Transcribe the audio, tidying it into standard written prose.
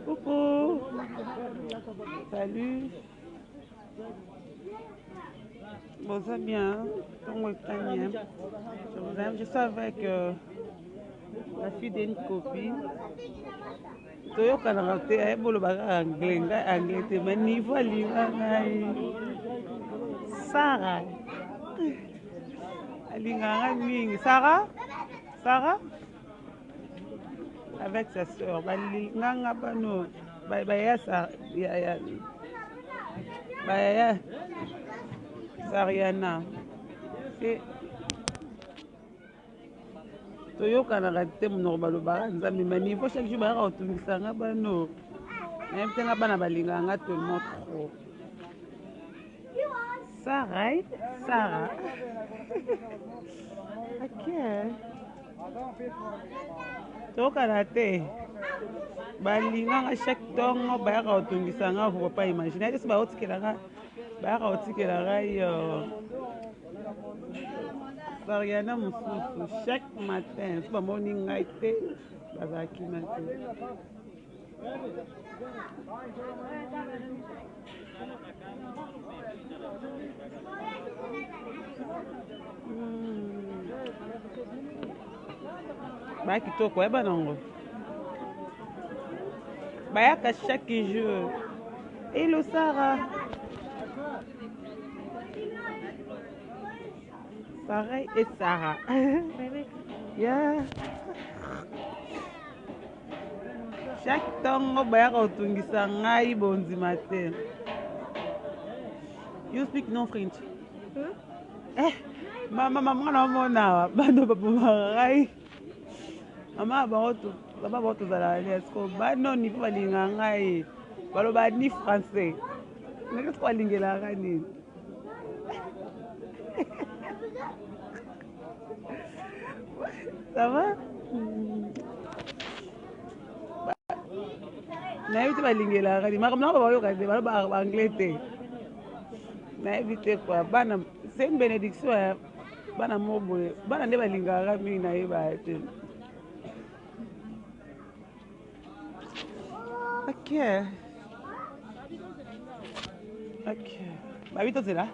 Coucou. Salut. Bon, ça bien. Comment est-ce que je vous aime. Je suis avec la fille d'une copine. Toyokana te ayebolo baka anglais ngai anglais te mais niveau alinga ngai Sarah alinga ngai mingi Sarah avec sa soeur balinganga bano baya Sariana te toyokanaka te monoko balobaka nzambe ma niveau chaque jour bayaka kotungisanga bano nayebi te nga bana balingaka nga tellement trop Sarah ok tokana te balinganga chaque ntongo bayaka kotungisanga vo papa imagine ate so baotikelanga bayaka kotikelanga yo Sariana mosusu chaque matin so bamoni ngai te bazalaki na te baya kitoko yeba nango bayaka chaque jour elo Sarah pareil et Sarah yeah. Chaque tongo bayaka kotungisa ngai bonzima te. You speak no French? Mama mwana mona bano babumarai mama baba boto zala esko bano ni balinga ngai baloba ni français neke ko lingela ngani ça va nayebi te balingela ngani makambo nako bayoka te baloba anglais te nayebi te kwa bana c'est une bénédiction ya bana moboye bana nde balingaka mingi nayeba te ok babito zela